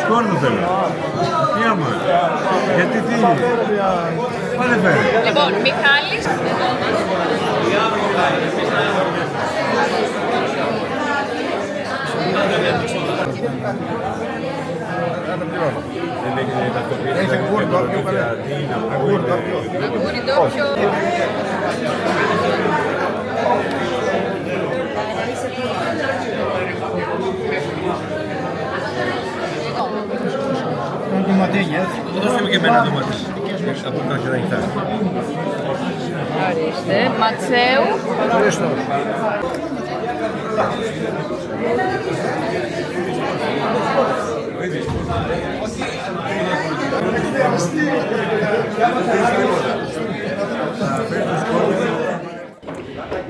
Σκόρδο θέλω. Τι άμα. Γιατί τι. Πάνε φέρε. Λοιπόν, Μιχάλης. Έχει αγκούρι ντόπιο. Το δώσουμε και εμένα το μάτι. Από τα χεραγητά. Ορίστε, Ματσέου. Ευχαριστώ.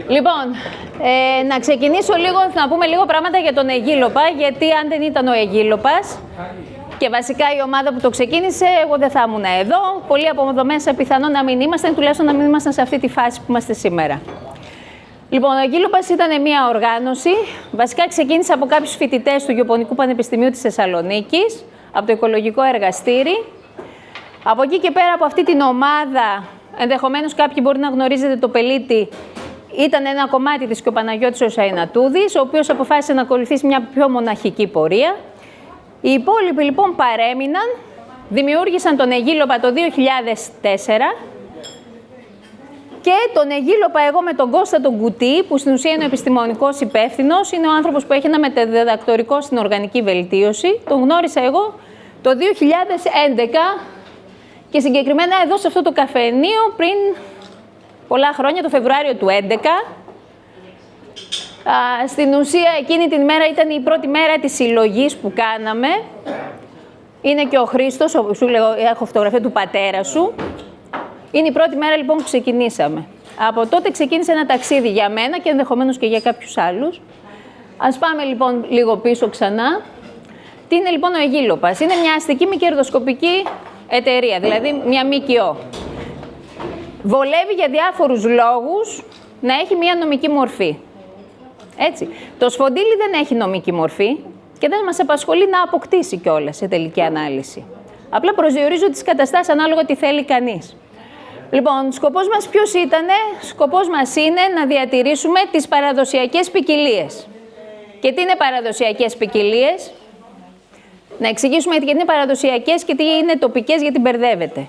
Λοιπόν, να ξεκινήσω λίγο, να πούμε λίγο πράγματα για τον Αιγύλοπα, γιατί αν δεν ήταν ο Αιγύλοπας και βασικά η ομάδα που το ξεκίνησε, εγώ δεν θα ήμουν εδώ. Πολλοί από εδώ μέσα πιθανόν να μην ήμασταν, τουλάχιστον να μην ήμασταν σε αυτή τη φάση που είμαστε σήμερα. Λοιπόν, ο Αιγύλοπας ήταν μια οργάνωση. Βασικά ξεκίνησε από κάποιους φοιτητές του Γεωπονικού Πανεπιστημίου της Θεσσαλονίκης, από το Οικολογικό Εργαστήρι. Από εκεί και πέρα από αυτή την ομάδα, ενδεχομένως κάποιοι μπορεί να γνωρίζετε το Πελίτη, ήταν ένα κομμάτι της και ο Παναγιώτης ο Σαϊνατούδης, ο οποίος αποφάσισε να ακολουθήσει μια πιο μοναχική πορεία. Οι υπόλοιποι λοιπόν παρέμειναν, δημιούργησαν τον Αιγύλοπα το 2004 και τον Αιγύλοπα εγώ με τον Κώστα τον Κουτή, που στην ουσία είναι ο επιστημονικός υπεύθυνος, είναι ο άνθρωπος που έχει ένα μεταδιδακτορικό στην οργανική βελτίωση. Τον γνώρισα εγώ το 2011 και συγκεκριμένα εδώ σε αυτό το καφενείο πριν πολλά χρόνια, το Φεβρουάριο του 2011. Στην ουσία εκείνη την μέρα ήταν η πρώτη μέρα της συλλογής που κάναμε. Είναι και ο Χρήστος, σου λέω, έχω φωτογραφία του πατέρα σου. Είναι η πρώτη μέρα λοιπόν που ξεκινήσαμε. Από τότε ξεκίνησε ένα ταξίδι για μένα και ενδεχομένως και για κάποιους άλλους. Ας πάμε λοιπόν λίγο πίσω ξανά. Τι είναι λοιπόν ο Αιγύλοπας? Είναι μια αστική μη κερδοσκοπική εταιρεία, δηλαδή μια ΜΚΟ. Βολεύει για διάφορους λόγους να έχει μια νομική μορφή. Έτσι. Το Σφοντήλι δεν έχει νομική μορφή και δεν μας απασχολεί να αποκτήσει κιόλας σε τελική ανάλυση. Απλά προσδιορίζω τις καταστάσεις ανάλογα τι θέλει κανείς. Λοιπόν, σκοπός μας ποιος ήτανε? Σκοπός μας είναι να διατηρήσουμε τις παραδοσιακές ποικιλίες. Και τι είναι παραδοσιακές ποικιλίες? Να εξηγήσουμε γιατί είναι παραδοσιακές και τι είναι τοπικές, γιατί μπερδεύεται.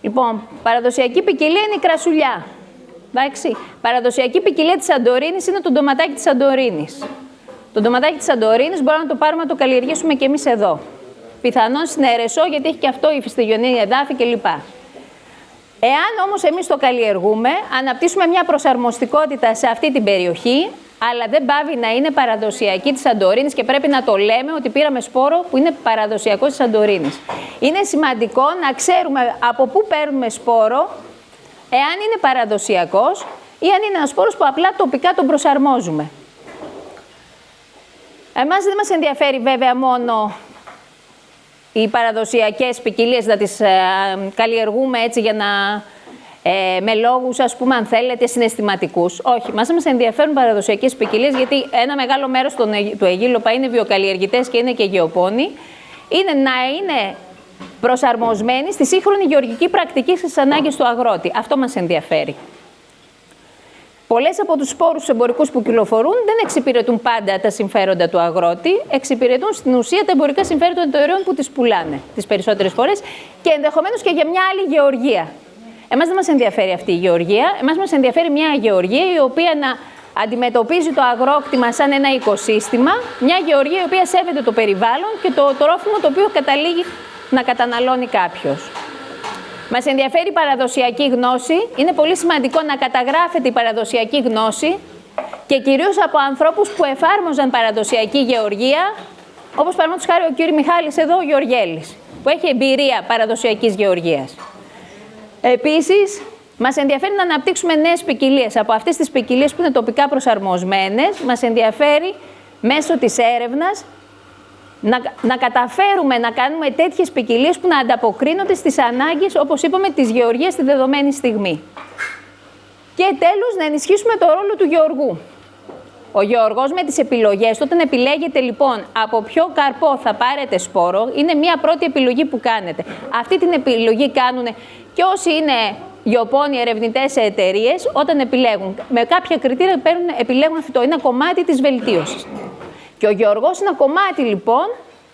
Λοιπόν, παραδοσιακή ποικιλία είναι η κρασουλιά. Εντάξει. Παραδοσιακή ποικιλία της Σαντορίνης είναι το ντοματάκι της Σαντορίνης. Το ντοματάκι της Σαντορίνης μπορούμε να το πάρουμε να το καλλιεργήσουμε και εμείς εδώ. Πιθανόν στην Ερεσό, γιατί έχει και αυτό υφιστογενή εδάφη κλπ. Εάν όμως εμείς το καλλιεργούμε, αναπτύσσουμε μια προσαρμοστικότητα σε αυτή την περιοχή, αλλά δεν πάβει να είναι παραδοσιακή της Σαντορίνης και πρέπει να το λέμε ότι πήραμε σπόρο που είναι παραδοσιακό της Σαντορίνης. Είναι σημαντικό να ξέρουμε από πού παίρνουμε σπόρο, εάν είναι παραδοσιακός ή αν είναι ένας σπόρος που απλά τοπικά τον προσαρμόζουμε. Εμάς δεν μας ενδιαφέρει βέβαια μόνο οι παραδοσιακές ποικιλίες να τις καλλιεργούμε έτσι για να με λόγους, ας πούμε, αν θέλετε, συναισθηματικούς. Όχι, μας ενδιαφέρουν παραδοσιακές ποικιλίες, γιατί ένα μεγάλο μέρος του Αιγύλοπα είναι βιοκαλλιεργητές και είναι και γεωπόνοι. Είναι να είναι προσαρμοσμένοι στη σύγχρονη γεωργική πρακτική και στις ανάγκες του αγρότη. Αυτό μας ενδιαφέρει. Πολλές από τους σπόρους εμπορικούς που κυκλοφορούν δεν εξυπηρετούν πάντα τα συμφέροντα του αγρότη, εξυπηρετούν στην ουσία τα εμπορικά συμφέροντα των εταιρεών που τις πουλάνε τις περισσότερες φορές και ενδεχομένως και για μια άλλη γεωργία. Εμάς δεν μας ενδιαφέρει αυτή η γεωργία. Εμάς μας ενδιαφέρει μια γεωργία η οποία να αντιμετωπίζει το αγρόκτημα σαν ένα οικοσύστημα, μια γεωργία η οποία σέβεται το περιβάλλον και το τρόφιμο το οποίο καταλήγει να καταναλώνει κάποιος. Μας ενδιαφέρει η παραδοσιακή γνώση. Είναι πολύ σημαντικό να καταγράφεται η παραδοσιακή γνώση και κυρίως από ανθρώπους που εφάρμοζαν παραδοσιακή γεωργία, όπως παραδείγματος χάρη ο κύριος Μιχάλης εδώ, ο Γεωργέλης, που έχει εμπειρία παραδοσιακής γεωργίας. Επίσης, μας ενδιαφέρει να αναπτύξουμε νέες ποικιλίες. Από αυτές τις ποικιλίες που είναι τοπικά προσαρμοσμένες, μας ενδιαφέρει μέσω της έρευνας να καταφέρουμε να κάνουμε τέτοιες ποικιλίες που να ανταποκρίνονται στις ανάγκες, όπως είπαμε, της γεωργίας στη δεδομένη στιγμή. Και τέλος, να ενισχύσουμε το ρόλο του γεωργού. Ο Γιώργος με τις επιλογές, όταν επιλέγετε λοιπόν από ποιο καρπό θα πάρετε σπόρο, είναι μία πρώτη επιλογή που κάνετε. Αυτή την επιλογή κάνουν και όσοι είναι γεωπόνοι ερευνητές σε εταιρείες, όταν επιλέγουν. Με κάποια κριτήρια επιλέγουν αυτό. Είναι ένα κομμάτι της βελτίωσης. Και ο Γιώργος είναι ένα κομμάτι λοιπόν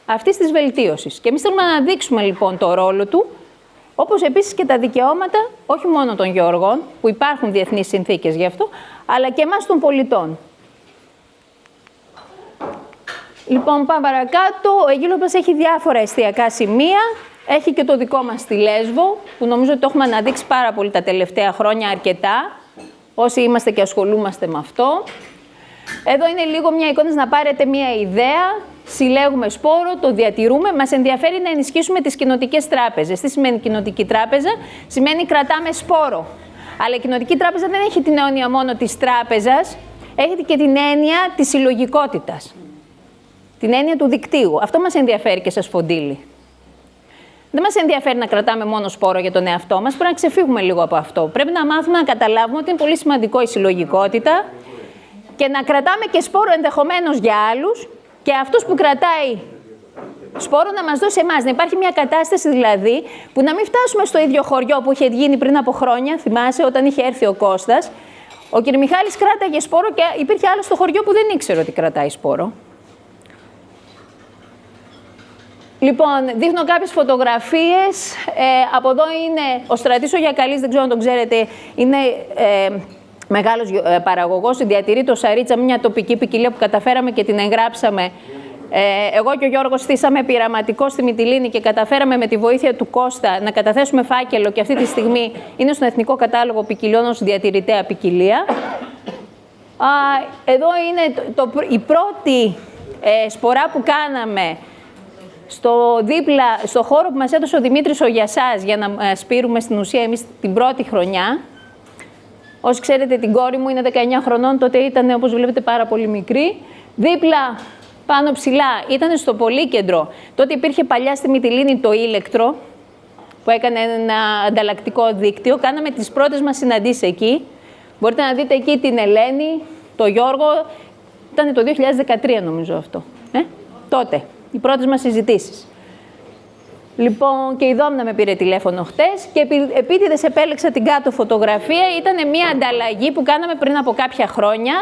αυτής της βελτίωσης. Και εμείς θέλουμε να αναδείξουμε λοιπόν το ρόλο του, όπως επίσης και τα δικαιώματα, όχι μόνο των γεωργών, που υπάρχουν διεθνείς συνθήκες γι' αυτό, αλλά και εμάς των πολιτών. Λοιπόν, πάμε παρακάτω. Ο Αιγύλος έχει διάφορα εστιακά σημεία. Έχει και το δικό μας στη Λέσβο, που νομίζω ότι το έχουμε αναδείξει πάρα πολύ τα τελευταία χρόνια, αρκετά, όσοι είμαστε και ασχολούμαστε με αυτό. Εδώ είναι λίγο μια εικόνα να πάρετε μια ιδέα. Συλλέγουμε σπόρο, το διατηρούμε. Μας ενδιαφέρει να ενισχύσουμε τις κοινοτικές τράπεζες. Τι σημαίνει κοινοτική τράπεζα? Σημαίνει κρατάμε σπόρο. Αλλά η κοινοτική τράπεζα δεν έχει την έννοια μόνο της τράπεζας, έχει και την έννοια της συλλογικότητας. Την έννοια του δικτύου. Αυτό μας ενδιαφέρει και σας Φοντήλη. Δεν μας ενδιαφέρει να κρατάμε μόνο σπόρο για τον εαυτό μας, πρέπει να ξεφύγουμε λίγο από αυτό. Πρέπει να μάθουμε να καταλάβουμε ότι είναι πολύ σημαντικό η συλλογικότητα και να κρατάμε και σπόρο ενδεχομένως για άλλους και αυτός που κρατάει σπόρο να μας δώσει εμάς. Να υπάρχει μια κατάσταση δηλαδή που να μην φτάσουμε στο ίδιο χωριό που είχε γίνει πριν από χρόνια. Θυμάσαι όταν είχε έρθει ο Κώστας, ο κ. Μιχάλης κράταγε σπόρο και υπήρχε άλλο στο χωριό που δεν ήξερε ότι κρατάει σπόρο. Λοιπόν, δείχνω κάποιες φωτογραφίες. Από εδώ είναι ο Στρατής ο Γιακαλής, δεν ξέρω αν τον ξέρετε, είναι μεγάλος παραγωγός, διατηρεί το Σαρίτσα, μια τοπική ποικιλία που καταφέραμε και την εγγράψαμε. Εγώ και ο Γιώργος στήσαμε πειραματικό στη Μυτιλήνη και καταφέραμε με τη βοήθεια του Κώστα να καταθέσουμε φάκελο και αυτή τη στιγμή είναι στον Εθνικό Κατάλογο Ποικιλιών ως διατηρητέα ποικιλία. Εδώ είναι η πρώτη σπορά που κάναμε στο χώρο που μας έδωσε ο Δημήτρης ο Γιασάς για να σπείρουμε στην ουσία εμείς την πρώτη χρονιά. Όσοι ξέρετε την κόρη μου είναι 19 χρονών, τότε ήταν όπως βλέπετε πάρα πολύ μικρή. Δίπλα, πάνω ψηλά, ήταν στο Πολύκεντρο. Τότε υπήρχε παλιά στη Μυτιλήνη το Ήλεκτρο, που έκανε ένα ανταλλακτικό δίκτυο. Κάναμε τις πρώτες μας συναντήσεις εκεί. Μπορείτε να δείτε εκεί την Ελένη, το Γιώργο. Ήταν το 2013 νομίζω αυτό. Τότε. Οι πρώτες μας συζητήσεις. Λοιπόν, και η Δόμνα με πήρε τηλέφωνο χτες και επίτηδες επέλεξα την κάτω φωτογραφία. Ήταν μια ανταλλαγή που κάναμε πριν από κάποια χρόνια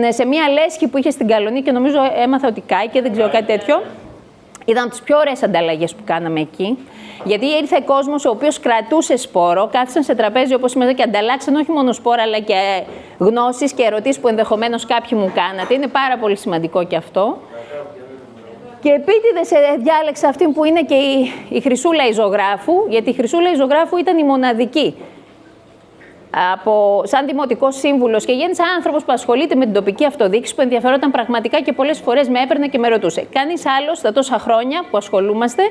σε μια λέσχη που είχε στην Καλονή και νομίζω έμαθα ότι κάηκε, δεν ξέρω κάτι τέτοιο. Ήταν από τις πιο ωραίες ανταλλαγές που κάναμε εκεί. Γιατί ήρθε κόσμος ο οποίος κρατούσε σπόρο, κάθισαν σε τραπέζι όπως σήμερα και ανταλλάξαν όχι μόνο σπόρο αλλά και γνώσεις και ερωτήσεις που ενδεχομένως κάποιοι μου κάνατε. Είναι πάρα πολύ σημαντικό και αυτό. Και επίτηδες διάλεξα αυτή που είναι και η Χρυσούλα η ζωγράφου, γιατί η Χρυσούλα η ζωγράφου ήταν η μοναδική. Σαν δημοτικός σύμβουλος και γέννησε άνθρωπος που ασχολείται με την τοπική αυτοδιοίκηση, που ενδιαφερόταν πραγματικά και πολλές φορές με έπαιρνε και με ρωτούσε. Κανείς άλλος στα τόσα χρόνια που ασχολούμαστε,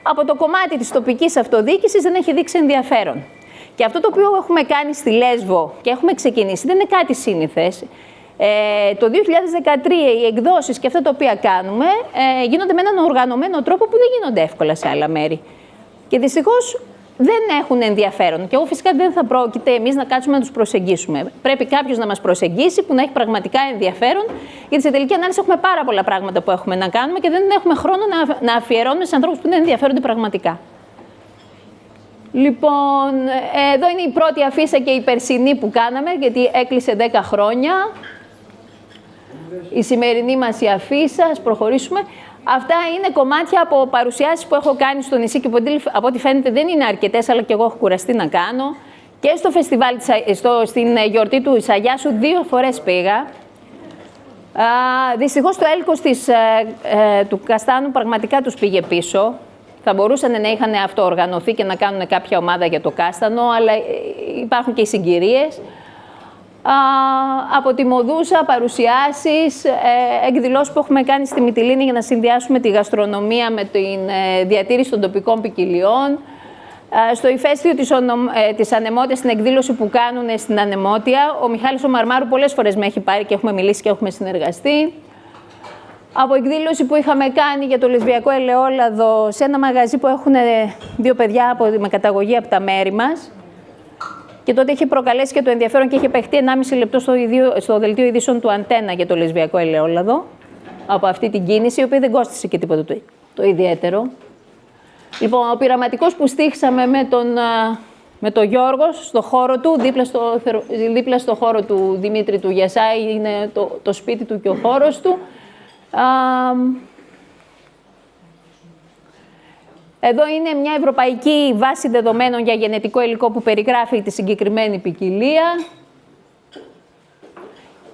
από το κομμάτι της τοπικής αυτοδιοίκησης δεν έχει δείξει ενδιαφέρον. Και αυτό το οποίο έχουμε κάνει στη Λέσβο και έχουμε ξεκινήσει δεν είναι κάτι σύνηθες. Το 2013 οι εκδόσεις και αυτά τα οποία κάνουμε γίνονται με έναν οργανωμένο τρόπο που δεν γίνονται εύκολα σε άλλα μέρη. Και δυστυχώς δεν έχουν ενδιαφέρον. Και εγώ φυσικά δεν θα πρόκειται εμείς να κάτσουμε να τους προσεγγίσουμε. Πρέπει κάποιος να μας προσεγγίσει που να έχει πραγματικά ενδιαφέρον, γιατί σε τελική ανάλυση έχουμε πάρα πολλά πράγματα που έχουμε να κάνουμε και δεν έχουμε χρόνο να αφιερώνουμε σε ανθρώπους που δεν ενδιαφέρονται πραγματικά. Λοιπόν, εδώ είναι η πρώτη αφίσα και η περσινή που κάναμε, γιατί έκλεισε 10 χρόνια. Η σημερινή μας η αφίσα, ας προχωρήσουμε. Αυτά είναι κομμάτια από παρουσιάσεις που έχω κάνει στο νησί και από ό,τι φαίνεται δεν είναι αρκετές, αλλά και εγώ έχω κουραστεί να κάνω. Και στο φεστιβάλ, στην γιορτή του Ισαγιάσου 2 φορές πήγα. Δυστυχώς το έλκος του Καστάνου πραγματικά τους πήγε πίσω. Θα μπορούσαν να είχαν αυτοοργανωθεί και να κάνουν κάποια ομάδα για το Κάστανο, αλλά υπάρχουν και οι συγκυρίες. Από τη Μοδούσα, παρουσιάσεις, εκδηλώσεις που έχουμε κάνει στη Μυτιλήνη για να συνδυάσουμε τη γαστρονομία με την διατήρηση των τοπικών ποικιλιών. Στο ηφαίστειο της Ανεμότιας, στην εκδήλωση που κάνουν στην Ανεμότια, ο Μιχάλης ο Μαρμάρου πολλές φορές με έχει πάρει και έχουμε μιλήσει και έχουμε συνεργαστεί. Από εκδήλωση που είχαμε κάνει για το λεσβιακό ελαιόλαδο σε ένα μαγαζί που έχουν 2 παιδιά με καταγωγή από τα μέρη μας. Και τότε είχε προκαλέσει και το ενδιαφέρον και είχε παιχτεί 1,5 λεπτό στο δελτίο ειδήσεων του Αντένα για το λεσβιακό ελαιόλαδο από αυτή την κίνηση, η οποία δεν κόστησε και τίποτα το ιδιαίτερο. Λοιπόν, ο πειραματικός που στήχησαμε με τον Γιώργο στο χώρο του, δίπλα στο χώρο του Δημήτρη του Γιασά, είναι το σπίτι του και ο χώρος του. Εδώ είναι μια ευρωπαϊκή βάση δεδομένων για γενετικό υλικό που περιγράφει τη συγκεκριμένη ποικιλία.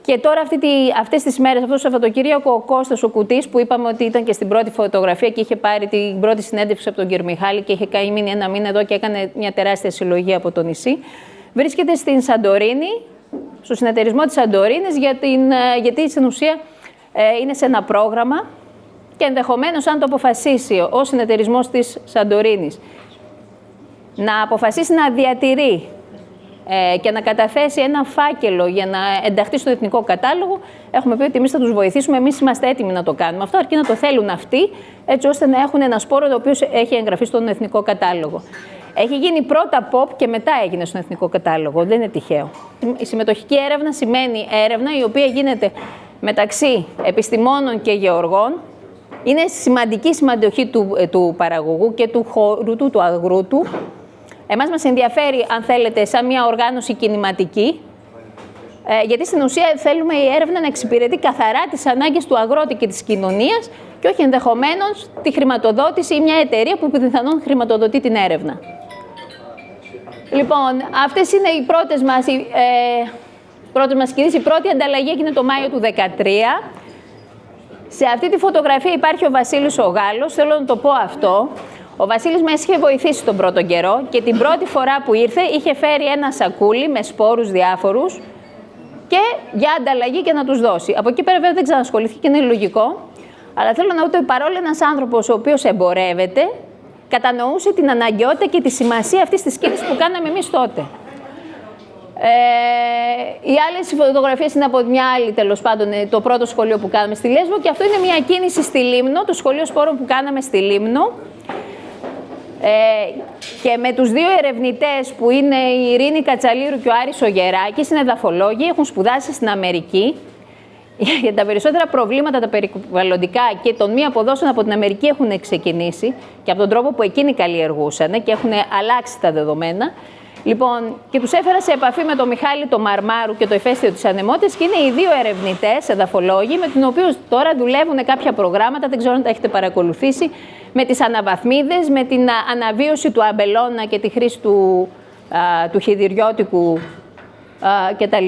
Και τώρα αυτές τις μέρες, αυτό το Σαββατοκύριακο, ο Κώστας ο Κουτής, που είπαμε ότι ήταν και στην πρώτη φωτογραφία και είχε πάρει την πρώτη συνέντευξη από τον κύριο Μιχάλη και είχε μείνει 1 μήνα εδώ και έκανε μια τεράστια συλλογή από το νησί, βρίσκεται στην Σαντορίνη, στο συνεταιρισμό της Σαντορίνης, γιατί στην ουσία είναι σε ένα πρόγραμμα και ενδεχομένως, αν το αποφασίσει ο συνεταιρισμός της Σαντορίνης να αποφασίσει να διατηρεί και να καταθέσει ένα φάκελο για να ενταχθεί στον εθνικό κατάλογο, έχουμε πει ότι εμείς θα τους βοηθήσουμε, εμείς είμαστε έτοιμοι να το κάνουμε αυτό, αρκεί να το θέλουν αυτοί, έτσι ώστε να έχουν ένα σπόρο το οποίο έχει εγγραφεί στον εθνικό κατάλογο. Έχει γίνει πρώτα POP και μετά έγινε στον εθνικό κατάλογο, δεν είναι τυχαίο. Η συμμετοχική έρευνα σημαίνει έρευνα η οποία γίνεται μεταξύ επιστημόνων και γεωργών. Είναι σημαντική συμμετοχή του παραγωγού και του χώρου του αγρού του. Εμάς μας ενδιαφέρει, αν θέλετε, σαν μια οργάνωση κινηματική, γιατί στην ουσία θέλουμε η έρευνα να εξυπηρετεί καθαρά τις ανάγκες του αγρότη και της κοινωνίας και όχι ενδεχομένως τη χρηματοδότηση ή μια εταιρεία που πιθανόν χρηματοδοτεί την έρευνα. Λοιπόν, αυτές είναι οι πρώτες μας κινήσεις. Η πρώτη ανταλλαγή έγινε το Μάιο του 2013. Σε αυτή τη φωτογραφία υπάρχει ο Βασίλης ο Γάλλος, θέλω να το πω αυτό. Ο Βασίλης μας είχε βοηθήσει τον πρώτο καιρό και την πρώτη φορά που ήρθε είχε φέρει ένα σακούλι με σπόρους διάφορους και για ανταλλαγή και να τους δώσει. Από εκεί πέρα βέβαια δεν ξανασχολήθηκε και είναι λογικό, αλλά θέλω να ότι παρόλο ένας άνθρωπος ο οποίος εμπορεύεται, κατανοούσε την αναγκαιότητα και τη σημασία αυτής της κίνησης που κάναμε εμείς τότε. Οι άλλες φωτογραφίες είναι από μια άλλη, τέλος πάντων, το πρώτο σχολείο που κάναμε στη Λέσβο και αυτό είναι μια κίνηση στη Λίμνο, το σχολείο σπόρων που κάναμε στη Λίμνο. Και με τους δύο ερευνητές που είναι η Ειρήνη Κατσαλήρου και ο Άρης ο Γεράκης, είναι εδαφολόγοι, έχουν σπουδάσει στην Αμερική. Για τα περισσότερα προβλήματα τα περιβαλλοντικά και των μη αποδόσεων από την Αμερική έχουν ξεκινήσει και από τον τρόπο που εκείνοι καλλιεργούσαν και έχουν αλλάξει τα δεδομένα. Λοιπόν, και τους έφερα σε επαφή με τον Μιχάλη τον Μαρμάρου και το ηφαίστειο της Ανεμότητας και είναι οι δύο ερευνητές, εδαφολόγοι, με τους οποίους τώρα δουλεύουν κάποια προγράμματα, δεν ξέρω αν τα έχετε παρακολουθήσει, με τις αναβαθμίδες, με την αναβίωση του αμπελώνα και τη χρήση του χυδυριώτικου κτλ.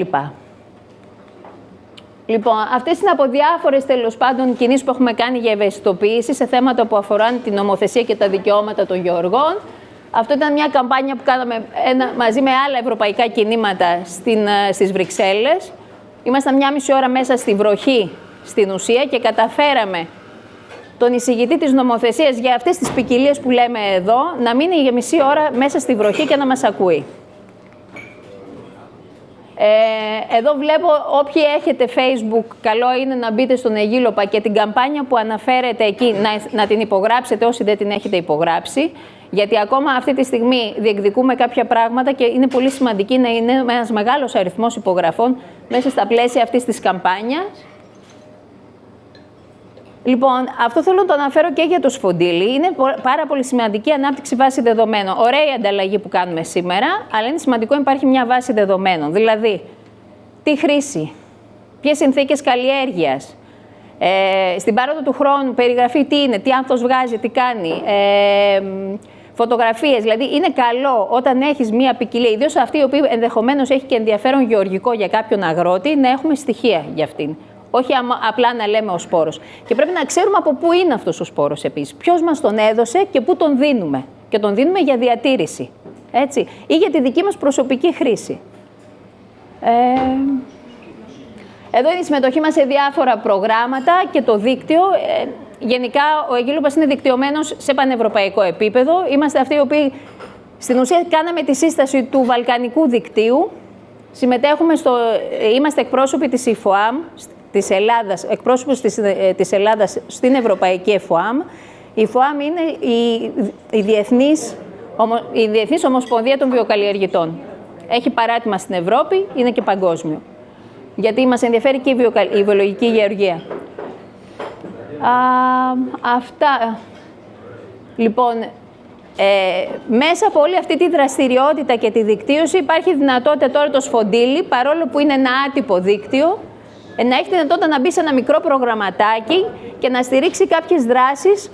Λοιπόν, αυτές είναι από διάφορες τέλος πάντων κινήσεις που έχουμε κάνει για ευαισθητοποίηση σε θέματα που αφορούν την νομοθεσία και τα δικαιώματα των γεωργών. Αυτό ήταν μια καμπάνια που κάναμε μαζί με άλλα ευρωπαϊκά κινήματα στις Βρυξέλλες. Ήμασταν 1,5 ώρα μέσα στη βροχή στην ουσία και καταφέραμε τον εισηγητή της νομοθεσίας για αυτές τις ποικιλίες που λέμε εδώ να μείνει για μισή ώρα μέσα στη βροχή και να μας ακούει. Εδώ βλέπω, όποιοι έχετε Facebook, καλό είναι να μπείτε στον Αιγύλοπα και την καμπάνια που αναφέρετε εκεί να την υπογράψετε όσοι δεν την έχετε υπογράψει. Γιατί ακόμα αυτή τη στιγμή διεκδικούμε κάποια πράγματα και είναι πολύ σημαντική να είναι ένας μεγάλος αριθμός υπογραφών μέσα στα πλαίσια αυτής της καμπάνιας. Λοιπόν, αυτό θέλω να το αναφέρω και για το Σφοντήλι. Είναι πάρα πολύ σημαντική ανάπτυξη βάση δεδομένων. Ωραία η ανταλλαγή που κάνουμε σήμερα, αλλά είναι σημαντικό να υπάρχει μια βάση δεδομένων. Δηλαδή, τι χρήση, ποιες συνθήκες καλλιέργειας, στην πάροδο του χρόνου περιγραφή τι είναι, τι άνθος βγάζει, τι κάνει, φωτογραφίες. Δηλαδή, είναι καλό όταν έχεις μια ποικιλία, ιδίως αυτή η οποία ενδεχομένως έχει και ενδιαφέρον γεωργικό για κάποιον αγρότη, να έχουμε στοιχεία για αυτήν. Όχι απλά να λέμε ο σπόρος. Και πρέπει να ξέρουμε από πού είναι αυτός ο σπόρος επίσης. Ποιος μας τον έδωσε και πού τον δίνουμε. Και τον δίνουμε για διατήρηση. Έτσι. Ή για τη δική μας προσωπική χρήση. Εδώ είναι η συμμετοχή μας σε διάφορα προγράμματα και το δίκτυο. Γενικά ο Αιγύλοπας είναι δικτυωμένος σε πανευρωπαϊκό επίπεδο. Είμαστε αυτοί οι οποίοι στην ουσία κάναμε τη σύσταση του Βαλκανικού δικτύου. Είμαστε εκπρόσωποι της ΙΦΟΑΜ, της Ελλάδας, εκπρόσωπος της Ελλάδας στην Ευρωπαϊκή ΕΦΟΑΜ. Η ΕΦΟΑΜ είναι η Διεθνής Ομοσπονδία των Βιοκαλλιεργητών. Έχει παράρτημα στην Ευρώπη, είναι και παγκόσμιο. Γιατί μας ενδιαφέρει και η βιολογική γεωργία. Αυτά. Λοιπόν, μέσα από όλη αυτή τη δραστηριότητα και τη δικτύωση υπάρχει δυνατότητα τώρα το Σφοντίλι, παρόλο που είναι ένα άτυπο δίκτυο, να έχει δυνατότητα να μπει σε ένα μικρό προγραμματάκι και να στηρίξει κάποιες δράσεις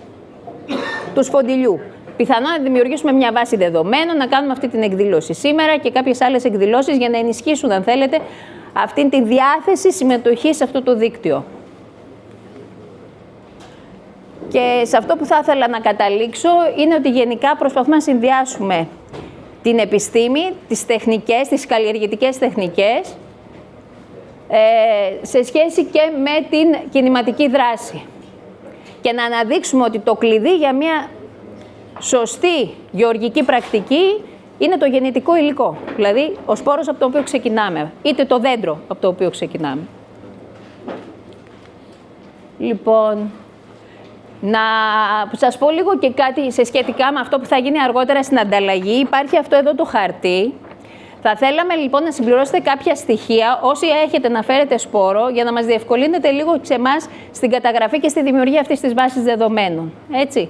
του Σφοντιλιού. Πιθανόν να δημιουργήσουμε μια βάση δεδομένων, να κάνουμε αυτή την εκδήλωση σήμερα και κάποιες άλλες εκδηλώσεις για να ενισχύσουν, αν θέλετε, αυτή τη διάθεση συμμετοχής σε αυτό το δίκτυο. Και σε αυτό που θα ήθελα να καταλήξω είναι ότι γενικά προσπαθούμε να συνδυάσουμε την επιστήμη, τις τεχνικές, τις καλλιεργητικές τεχνικές, σε σχέση και με την κινηματική δράση. Και να αναδείξουμε ότι το κλειδί για μια σωστή γεωργική πρακτική είναι το γεννητικό υλικό, δηλαδή ο σπόρος από το οποίο ξεκινάμε, είτε το δέντρο από το οποίο ξεκινάμε. Λοιπόν, να σας πω λίγο και κάτι σε σχετικά με αυτό που θα γίνει αργότερα στην ανταλλαγή. Υπάρχει αυτό εδώ το χαρτί. Θα θέλαμε λοιπόν να συμπληρώσετε κάποια στοιχεία όσοι έχετε να φέρετε σπόρο για να μας διευκολύνετε λίγο σε εμάς στην καταγραφή και στη δημιουργία αυτής της βάσης δεδομένων. Έτσι.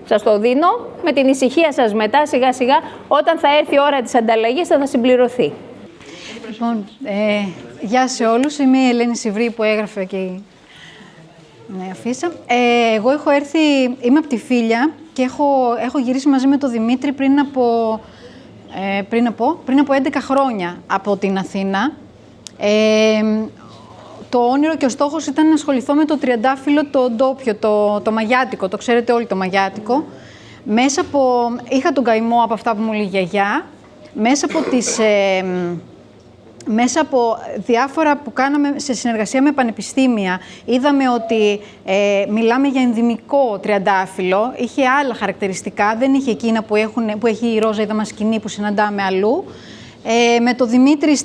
Σας το δίνω. Με την ησυχία σας μετά, σιγά σιγά, όταν θα έρθει η ώρα της ανταλλαγής θα συμπληρωθεί. Λοιπόν, γεια σε όλους. Είμαι η Ελένη Σιβρή που έγραφε και ναι, αφήσα. Εγώ έχω έρθει, είμαι από τη Φίλια και έχω γυρίσει μαζί με τον Δημήτρη πριν από 11 χρόνια από την Αθήνα. Το όνειρο και ο στόχος ήταν να ασχοληθώ με το τριαντάφυλλο, το ντόπιο, το μαγιάτικο, το ξέρετε όλοι το μαγιάτικο. Είχα τον καημό από αυτά που μου λέει η γιαγιά, μέσα από διάφορα που κάναμε σε συνεργασία με πανεπιστήμια, είδαμε ότι μιλάμε για ενδυμικό τριαντάφυλλο, είχε άλλα χαρακτηριστικά, δεν είχε εκείνα που έχει η ρόζα η δαμασκηνή που συναντάμε αλλού. Με τον Δημήτρη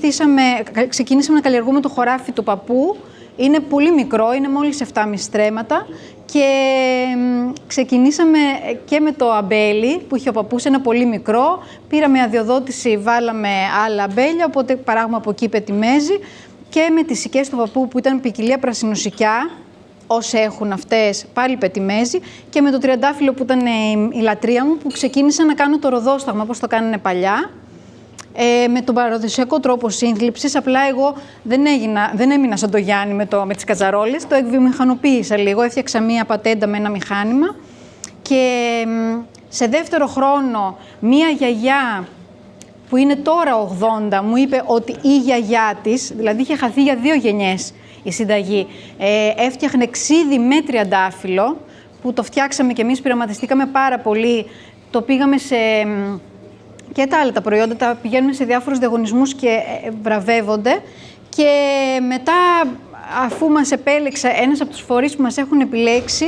ξεκινήσαμε να καλλιεργούμε το χωράφι του παππού. Είναι πολύ μικρό, είναι μόλις 7,5 στρέμματα και ξεκινήσαμε και με το αμπέλι που είχε ο παππούς, ένα πολύ μικρό. Πήραμε αδειοδότηση, βάλαμε άλλα αμπέλια, οπότε παράγουμε από εκεί πετιμέζι και με τις σικές του παππού που ήταν ποικιλία πρασινοσικιά, όσοι έχουν αυτές, πάλι πετιμέζι και με το τριαντάφυλλο που ήταν η λατρεία μου που ξεκίνησα να κάνω το ροδόσταγμα όπως το κάνανε παλιά. Με τον παραδοσιακό τρόπο σύνθλιψης, απλά εγώ δεν έμεινα σαν το Γιάννη με τις κατσαρόλες, το εκβιομηχανοποίησα λίγο, έφτιαξα μία πατέντα με ένα μηχάνημα και σε δεύτερο χρόνο μία γιαγιά που είναι τώρα 80 μου είπε ότι η γιαγιά της, δηλαδή είχε χαθεί για 2 γενιές η συνταγή, έφτιαχνε ξύδι με τριαντάφυλλο που το φτιάξαμε και εμείς, πειραματιστήκαμε πάρα πολύ, το πήγαμε και τα άλλα τα προϊόντα τα πηγαίνουν σε διάφορους διαγωνισμούς και βραβεύονται και μετά αφού μας επέλεξε ένας από τους φορείς που μας έχουν επιλέξει,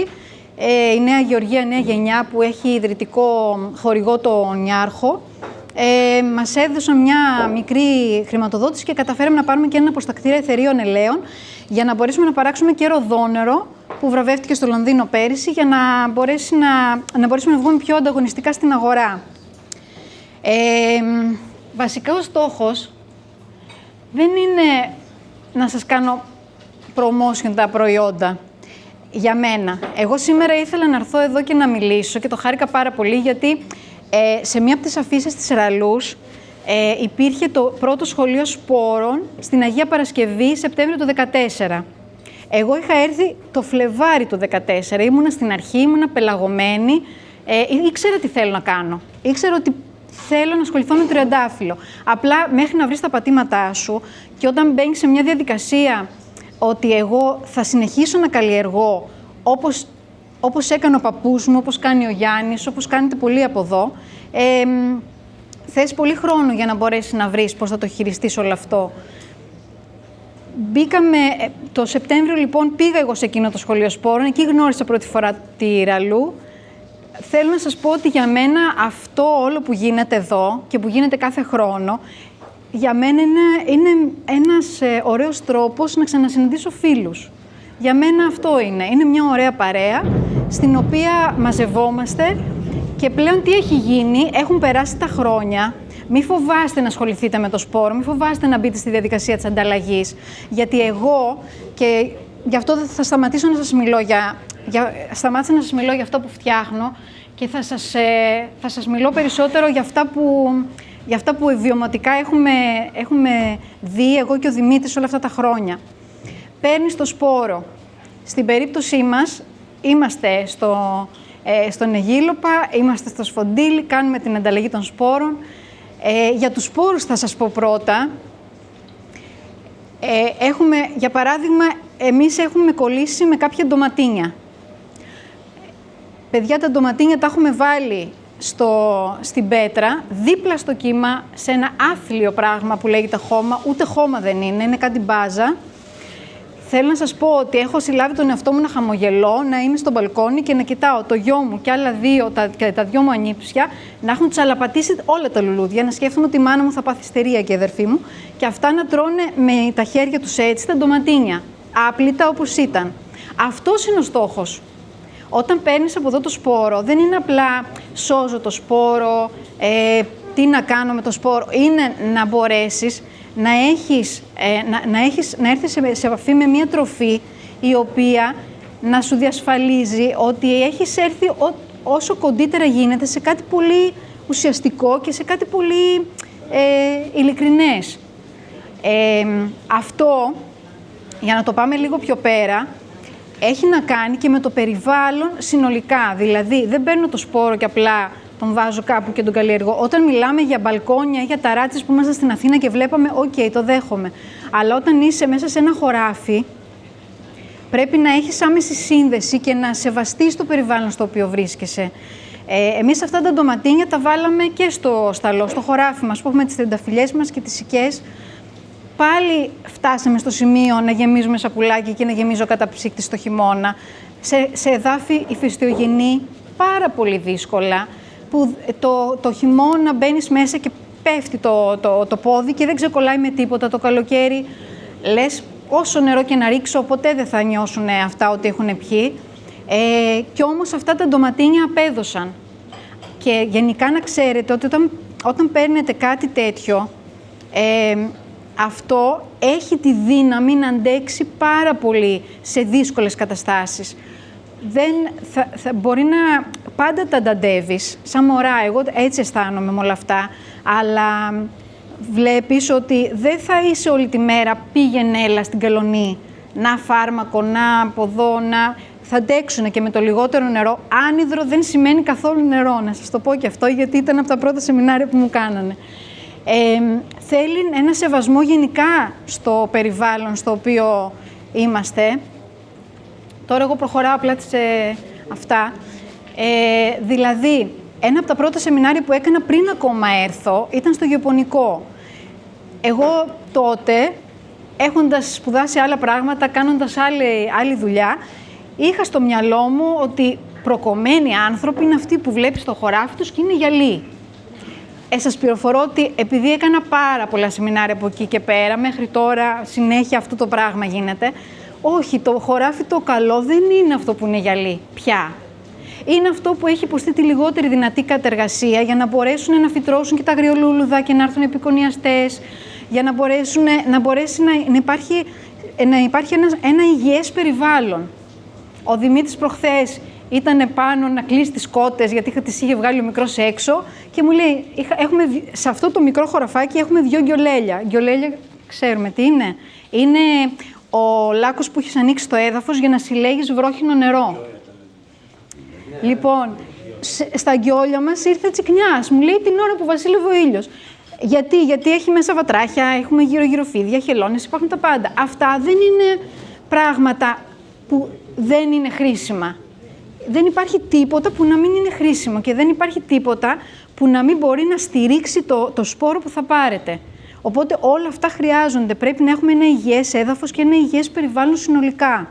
η Νέα Γεωργία, Νέα Γενιά που έχει ιδρυτικό χορηγό το Νιάρχο, μας έδωσαν μια μικρή χρηματοδότηση και καταφέραμε να πάρουμε και ένα αποστακτήρα αιθερίων ελαίων για να μπορέσουμε να παράξουμε και ροδόνερο που βραβεύτηκε στο Λονδίνο πέρυσι για να μπορέσουμε να βγούμε πιο ανταγωνιστικά στην αγορά. Βασικά ο στόχος δεν είναι να σας κάνω promotion τα προϊόντα για μένα. Εγώ σήμερα ήθελα να έρθω εδώ και να μιλήσω και το χάρηκα πάρα πολύ γιατί σε μία από τις αφήσεις της Ραλούς υπήρχε το πρώτο σχολείο σπόρων στην Αγία Παρασκευή Σεπτέμβριο του 2014. Εγώ είχα έρθει το Φλεβάρι του 2014, ήμουνα στην αρχή, ήμουνα πελαγωμένη, ήξερα τι θέλω να κάνω, ήξερα ότι θέλω να ασχοληθώ με τριαντάφυλλο. Απλά μέχρι να βρεις τα πατήματά σου και όταν μπαίνεις σε μια διαδικασία ότι εγώ θα συνεχίσω να καλλιεργώ όπως έκανε ο παππούς μου, όπως κάνει ο Γιάννης, όπως κάνετε πολλοί από εδώ, θες πολύ χρόνο για να μπορέσεις να βρεις πώς θα το χειριστείς όλο αυτό. Το Σεπτέμβριο λοιπόν πήγα εγώ σε εκείνο το σχολείο σπόρων, εκεί γνώρισα πρώτη φορά τη Ραλού. Θέλω να σας πω ότι για μένα αυτό όλο που γίνεται εδώ και που γίνεται κάθε χρόνο, για μένα είναι ένας ωραίος τρόπος να ξανασυναντήσω φίλους. Για μένα αυτό είναι. Είναι μια ωραία παρέα, στην οποία μαζευόμαστε και πλέον τι έχει γίνει, έχουν περάσει τα χρόνια, Μη φοβάστε να ασχοληθείτε με το σπόρο, μη φοβάστε να μπείτε στη διαδικασία της ανταλλαγής. Γιατί εγώ, και γι' αυτό θα σταματήσω να σας μιλώ σταμάτησα να σας μιλώ για αυτό που φτιάχνω και θα σας μιλώ περισσότερο για αυτά που βιωματικά έχουμε δει εγώ και ο Δημήτρης όλα αυτά τα χρόνια. Παίρνεις το σπόρο. Στην περίπτωσή μας, είμαστε στον Αιγύλοπα, είμαστε στο Σφοντήλι, κάνουμε την ανταλλαγή των σπόρων. Για τους σπόρους θα σας πω πρώτα. Για παράδειγμα, εμείς έχουμε κολλήσει με κάποια ντοματίνια. Παιδιά, τα ντοματίνια τα έχουμε βάλει στην πέτρα, δίπλα στο κύμα, σε ένα άθλιο πράγμα που λέγεται χώμα. Ούτε χώμα δεν είναι κάτι μπάζα. Θέλω να σας πω ότι έχω συλλάβει τον εαυτό μου να χαμογελώ, να είμαι στο μπαλκόνι και να κοιτάω το γιο μου και άλλα τα δυο μου ανήψια να έχουν τσαλαπατήσει όλα τα λουλούδια, να σκέφτομαι ότι η μάνα μου θα πάθει ιστερία και η αδερφή μου και αυτά να τρώνε με τα χέρια τους έτσι τα ντοματίνια, άπλυτα όπως ήταν. Αυτός είναι ο στόχος. Όταν παίρνεις από εδώ το σπόρο, δεν είναι απλά σώζω το σπόρο, τι να κάνω με το σπόρο, είναι να μπορέσεις να έρθεις σε επαφή με μια τροφή η οποία να σου διασφαλίζει ότι έχεις έρθει όσο κοντύτερα γίνεται σε κάτι πολύ ουσιαστικό και σε κάτι πολύ ειλικρινές. Αυτό, για να το πάμε λίγο πιο πέρα, έχει να κάνει και με το περιβάλλον συνολικά. Δηλαδή, δεν παίρνω το σπόρο και απλά τον βάζω κάπου και τον καλλιεργώ. Όταν μιλάμε για μπαλκόνια ή για ταράτσες που είμαστε στην Αθήνα και βλέπαμε, οκ, το δέχομαι. Αλλά όταν είσαι μέσα σε ένα χωράφι, πρέπει να έχεις άμεση σύνδεση και να σεβαστείς το περιβάλλον στο οποίο βρίσκεσαι. Εμείς αυτά τα ντοματίνια τα βάλαμε και στο σταλό, στο χωράφι μας, που έχουμε τις τριανταφυλλιές μας και τις σικές. Πάλι φτάσαμε στο σημείο να γεμίζουμε σακουλάκι και να γεμίζω καταψύκτη στο χειμώνα. Σε εδάφη ηφαιστειογενή, πάρα πολύ δύσκολα, που το χειμώνα μπαίνεις μέσα και πέφτει το πόδι και δεν ξεκολλάει με τίποτα. Το καλοκαίρι λες όσο νερό και να ρίξω, ποτέ δεν θα νιώσουν αυτά ότι έχουν πιει. Κι όμως αυτά τα ντοματίνια απέδωσαν. Και γενικά να ξέρετε ότι όταν παίρνετε κάτι τέτοιο, αυτό έχει τη δύναμη να αντέξει πάρα πολύ σε δύσκολες καταστάσεις. Μπορεί να πάντα τα ανταντεύεις, σαν μωρά, εγώ έτσι αισθάνομαι με όλα αυτά, αλλά βλέπεις ότι δεν θα είσαι όλη τη μέρα πήγαινε έλα στην Κελονή, να φάρμακο, να από εδώ, θα αντέξουν και με το λιγότερο νερό. Άνυδρο δεν σημαίνει καθόλου νερό, να σας το πω και αυτό, γιατί ήταν από τα πρώτα σεμινάρια που μου κάνανε. Θέλει ένα σεβασμό γενικά στο περιβάλλον στο οποίο είμαστε. Τώρα εγώ προχωράω απλά σε αυτά. Δηλαδή, ένα από τα πρώτα σεμινάρια που έκανα πριν ακόμα έρθω ήταν στο γεωπονικό. Εγώ τότε, έχοντας σπουδάσει άλλα πράγματα, κάνοντας άλλη δουλειά, είχα στο μυαλό μου ότι προκομμένοι άνθρωποι είναι αυτοί που βλέπεις στο χωράφι τους και είναι γυαλί. Σας πληροφορώ ότι επειδή έκανα πάρα πολλά σεμινάρια από εκεί και πέρα, μέχρι τώρα συνέχεια αυτό το πράγμα γίνεται. Όχι, το χωράφι το καλό δεν είναι αυτό που είναι γυαλί πια. Είναι αυτό που έχει υποστεί τη λιγότερη δυνατή κατεργασία για να μπορέσουν να φυτρώσουν και τα αγριολούλουδα και να έρθουν επικονιαστές, για να μπορέσει να υπάρχει ένα υγιές περιβάλλον. Ο Δημήτρης προχθές ήταν πάνω να κλείσει τις κότες, γιατί τις είχε βγάλει ο μικρός έξω και μου λέει, σε αυτό το μικρό χωραφάκι έχουμε 2 γκιολέλια. Γκιολέλια, ξέρουμε τι είναι. Είναι ο λάκκος που έχεις ανοίξει στο έδαφος για να συλλέγεις βρόχινο νερό. Λοιπόν, στα γκιόλια μας ήρθε τσικνιάς. Μου λέει την ώρα που βασίλευε ο ήλιος. Γιατί έχει μέσα βατράχια, έχουμε γύρω-γύρω φίδια, χελώνες, υπάρχουν τα πάντα. Αυτά δεν είναι πράγματα που δεν είναι χρήσιμα. Δεν υπάρχει τίποτα που να μην είναι χρήσιμο και δεν υπάρχει τίποτα που να μην μπορεί να στηρίξει το σπόρο που θα πάρετε. Οπότε όλα αυτά χρειάζονται. Πρέπει να έχουμε ένα υγιές έδαφος και ένα υγιές περιβάλλον συνολικά.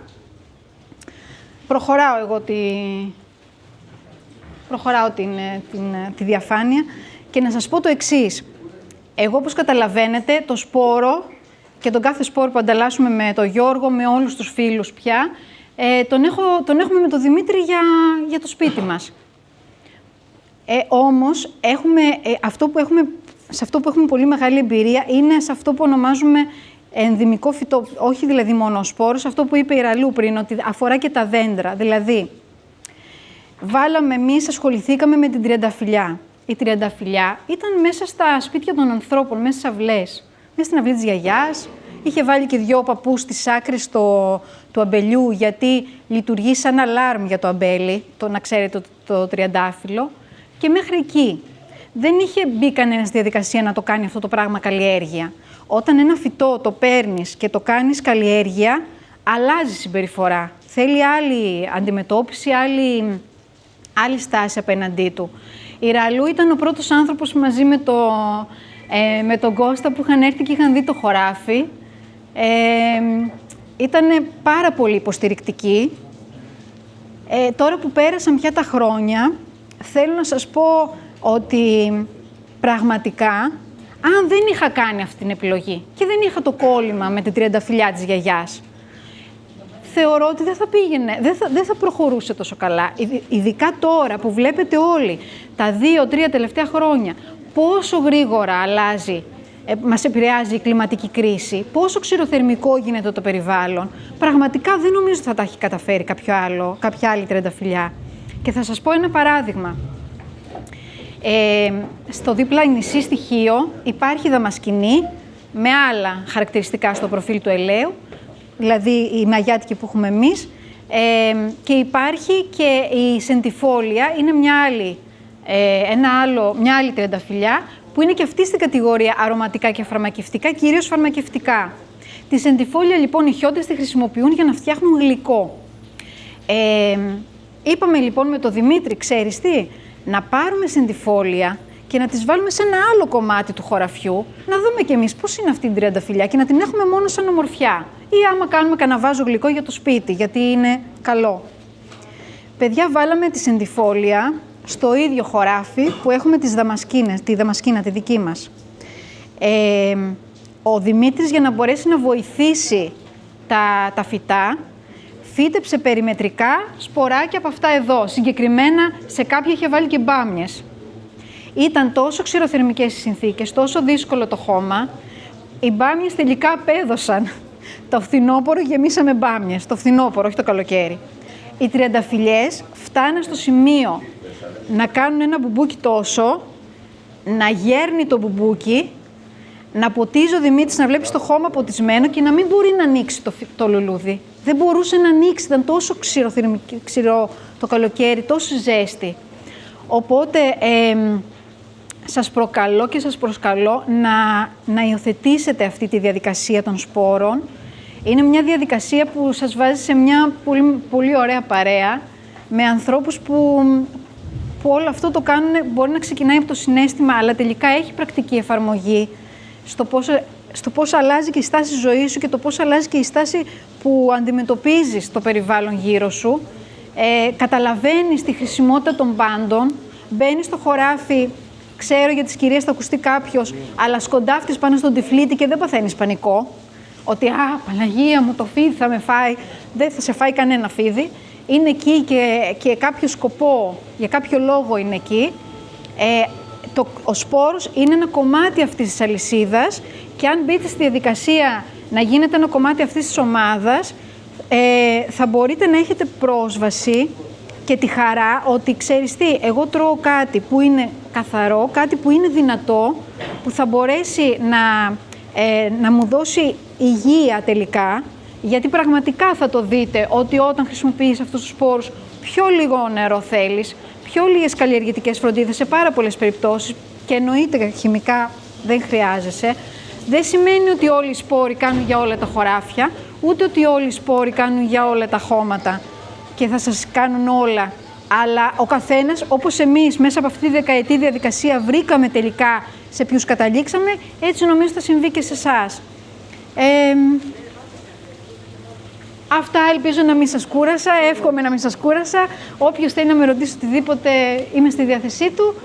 Προχωράω τη διαφάνεια και να σας πω το εξής. Εγώ, όπως καταλαβαίνετε, το σπόρο και τον κάθε σπόρο που ανταλλάσσουμε με τον Γιώργο, με όλους τους φίλους πια, τον έχουμε με τον Δημήτρη για το σπίτι μας. Όμως, αυτό που έχουμε σε αυτό που έχουμε πολύ μεγάλη εμπειρία είναι σε αυτό που ονομάζουμε ενδυμικό φυτό, όχι δηλαδή μόνο ο σπόρος, αυτό που είπε η Ραλού πριν, ότι αφορά και τα δέντρα. Δηλαδή, εμείς ασχοληθήκαμε με την τριανταφυλλιά. Η τριανταφυλλιά ήταν μέσα στα σπίτια των ανθρώπων, μέσα στις αυλές. Μέσα στην αυλή της γιαγιάς, είχε βάλει και 2 παππούς στις άκρες του αμπελιού, γιατί λειτουργεί σαν αλάρμ για το αμπέλι, να ξέρετε το τριαντάφυλλο, και μέχρι εκεί. Δεν είχε μπει κανένα στη διαδικασία να το κάνει αυτό το πράγμα καλλιέργεια. Όταν ένα φυτό το παίρνεις και το κάνεις καλλιέργεια, αλλάζει συμπεριφορά. Θέλει άλλη αντιμετώπιση, άλλη στάση απέναντί του. Η Ραλού ήταν ο πρώτος άνθρωπος μαζί με τον Κώστα που είχαν έρθει και είχαν δει το χωράφι. Ήταν πάρα πολύ υποστηρικτική. Τώρα που πέρασαν πια τα χρόνια, θέλω να σας πω ότι πραγματικά, αν δεν είχα κάνει αυτή την επιλογή και δεν είχα το κόλλημα με την τριανταφυλλιά της γιαγιάς, θεωρώ ότι δεν θα πήγαινε, δεν θα προχωρούσε τόσο καλά. Ειδικά τώρα που βλέπετε όλοι τα 2-3 τελευταία χρόνια πόσο γρήγορα αλλάζει, μας επηρεάζει η κλιματική κρίση, πόσο ξηροθερμικό γίνεται το περιβάλλον. Πραγματικά δεν νομίζω ότι θα τα έχει καταφέρει κάποια άλλη τριανταφυλλιά. Και θα σας πω ένα παράδειγμα. Στο δίπλα νησί στοιχείο υπάρχει δαμασκηνή με άλλα χαρακτηριστικά στο προφίλ του ελαίου, δηλαδή η μαγιάτικη που έχουμε εμείς, και υπάρχει και η σεντιφόλια, είναι μια άλλη τριανταφυλλιά που είναι και αυτή στην κατηγορία αρωματικά και φαρμακευτικά, κυρίως φαρμακευτικά. Τη σεντιφόλια λοιπόν οι χιώτες τη χρησιμοποιούν για να φτιάχνουν γλυκό. Είπαμε λοιπόν με τον Δημήτρη, ξέρεις τι, να πάρουμε σεντιφόλια και να τις βάλουμε σε ένα άλλο κομμάτι του χωραφιού, να δούμε κι εμείς πώς είναι αυτή η τριανταφυλλιά και να την έχουμε μόνο σαν ομορφιά. Ή άμα κάνουμε κανένα βάζο γλυκό για το σπίτι, γιατί είναι καλό. Παιδιά, βάλαμε τη σεντιφόλια στο ίδιο χωράφι που έχουμε τις δαμασκίνες, τη δαμασκίνα τη δική μας. Ο Δημήτρης, για να μπορέσει να βοηθήσει τα φυτά, φύτεψε περιμετρικά σποράκια από αυτά εδώ. Συγκεκριμένα σε κάποια είχε βάλει και μπάμιες. Ήταν τόσο ξηροθερμικές οι συνθήκες, τόσο δύσκολο το χώμα, οι μπάμιες τελικά απέδωσαν. Το φθινόπωρο γεμίσαμε μπάμιες, το φθινόπωρο, όχι το καλοκαίρι. Οι τριανταφυλλιές φτάναν στο σημείο να κάνουν ένα μπουμπούκι τόσο, να γέρνει το μπουμπούκι, να ποτίζει ο Δημήτρης, να βλέπει το χώμα ποτισμένο και να μην μπορεί να ανοίξει το λουλούδι. Δεν μπορούσε να ανοίξει, ήταν τόσο ξηρό το καλοκαίρι, τόσο ζέστη. Οπότε σας προκαλώ και σας προσκαλώ να υιοθετήσετε αυτή τη διαδικασία των σπόρων. Είναι μια διαδικασία που σας βάζει σε μια πολύ, πολύ ωραία παρέα με ανθρώπους που όλο αυτό το κάνουν, μπορεί να ξεκινάει από το συναίσθημα, αλλά τελικά έχει πρακτική εφαρμογή στο πώς αλλάζει και η στάση ζωής σου και το πώς αλλάζει και η στάση που αντιμετωπίζεις το περιβάλλον γύρω σου. Καταλαβαίνεις τη χρησιμότητα των πάντων, μπαίνεις στο χωράφι, ξέρω για τις κυρίες θα ακουστεί κάποιος, αλλά σκοντάφτεις πάνω στον τυφλίτη και δεν παθαίνεις πανικό. Ότι Παναγία μου, το φίδι θα με φάει. Δεν θα σε φάει κανένα φίδι. Είναι εκεί και κάποιο σκοπό, για κάποιο λόγο είναι εκεί. Ο σπόρος είναι ένα κομμάτι αυτής της αλυσίδας και αν μπείτε στη διαδικασία να γίνετε ένα κομμάτι αυτής της ομάδας, θα μπορείτε να έχετε πρόσβαση και τη χαρά ότι ξέρεις τι, εγώ τρώω κάτι που είναι καθαρό, κάτι που είναι δυνατό, που θα μπορέσει να μου δώσει υγεία τελικά, γιατί πραγματικά θα το δείτε ότι όταν χρησιμοποιείς αυτούς τους σπόρους πιο λίγο νερό θέλεις, πιο λίγες καλλιεργητικές φροντίδες σε πάρα πολλές περιπτώσεις και εννοείται χημικά δεν χρειάζεσαι. Δεν σημαίνει ότι όλοι οι σπόροι κάνουν για όλα τα χωράφια, ούτε ότι όλοι οι σπόροι κάνουν για όλα τα χώματα και θα σας κάνουν όλα. Αλλά ο καθένας, όπως εμείς μέσα από αυτή τη δεκαετή διαδικασία βρήκαμε τελικά σε ποιους καταλήξαμε, έτσι νομίζω θα συμβεί και σε εσάς. Αυτά, ελπίζω να μην σας κούρασα, εύχομαι να μην σας κούρασα. Όποιος θέλει να με ρωτήσει οτιδήποτε, είμαι στη διάθεσή του.